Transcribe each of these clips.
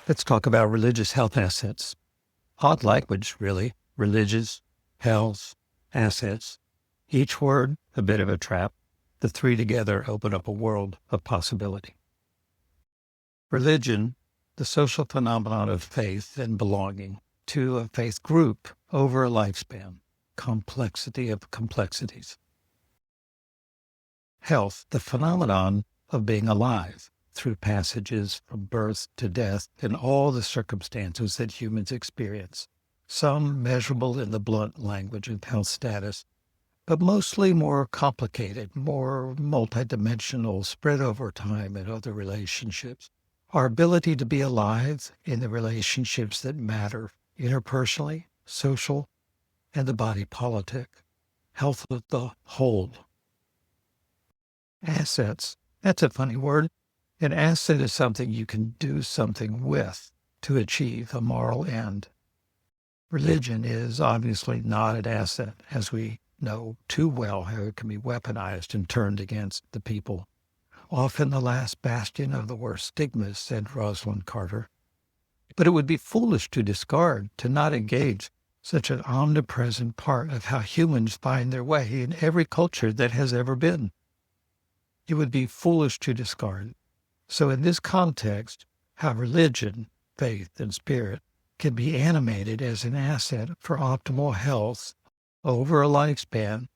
Let's talk about religious health assets. Odd language, really. Religious, health, assets. Each word a bit of a trap. The three together open up a world of possibility. Religion, the social phenomenon of faith and belonging to a faith group over a lifespan. Complexity of complexities. Health, the phenomenon of being alive through passages from birth to death in all the circumstances that humans experience, some measurable in the blunt language of health status, but mostly more complicated, more multidimensional, spread over time in other relationships. Our ability to be alive in the relationships that matter, interpersonally, social, and the body politic. Health of the whole. Assets. That's a funny word. An asset is something you can do something with to achieve a moral end. Religion is obviously not an asset, as we know too well how it can be weaponized and turned against the people. Often the last bastion of the worst stigmas, said Rosalind Carter. But it would be foolish to discard, to not engage such an omnipresent part of how humans find their way in every culture that has ever been. It would be foolish to discard. So in this context, how religion, faith, and spirit can be animated as an asset for optimal health over a lifespan,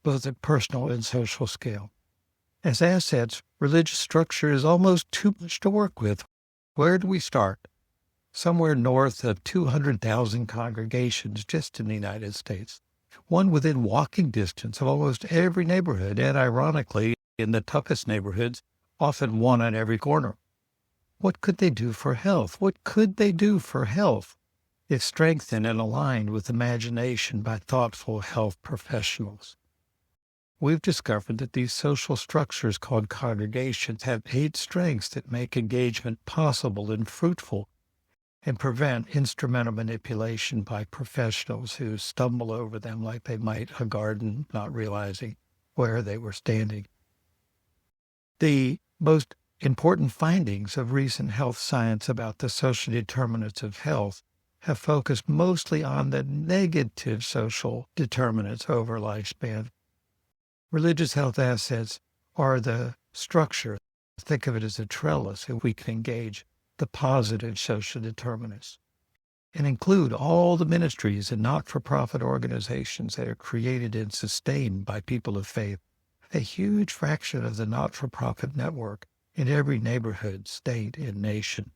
both at personal and social scale. As assets, religious structure is almost too much to work with. Where do we start? Somewhere north of 200,000 congregations just in the United States, one within walking distance of almost every neighborhood, and ironically, in the toughest neighborhoods, often one on every corner. What could they do for health? What could they do for health if strengthened and aligned with imagination by thoughtful health professionals? We've discovered that these social structures called congregations have 8 strengths that make engagement possible and fruitful and prevent instrumental manipulation by professionals who stumble over them like they might a garden, not realizing where they were standing. The most important findings of recent health science about the social determinants of health have focused mostly on the negative social determinants over lifespan. Religious health assets are the structure. Think of it as a trellis if we can engage the positive social determinants and include all the ministries and not-for-profit organizations that are created and sustained by people of faith, a huge fraction of the not-for-profit network in every neighborhood, state, and nation,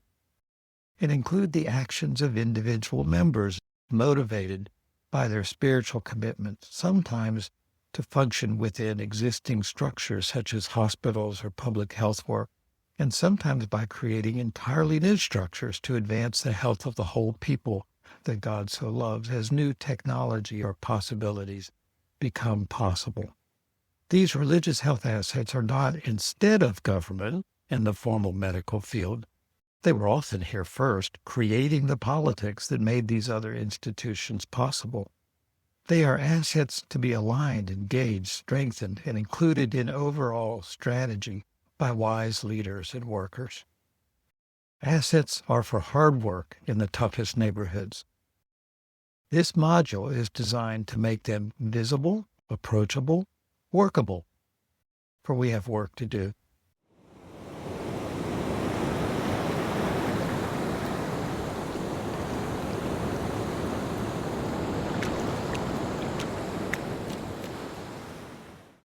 and include the actions of individual members motivated by their spiritual commitment, sometimes to function within existing structures such as hospitals or public health work, and sometimes by creating entirely new structures to advance the health of the whole people that God so loves as new technology or possibilities become possible. These religious health assets are not instead of government in the formal medical field. They were often here first, creating the politics that made these other institutions possible. They are assets to be aligned, engaged, strengthened, and included in overall strategy by wise leaders and workers. Assets are for hard work in the toughest neighborhoods. This module is designed to make them visible, approachable, workable, for we have work to do.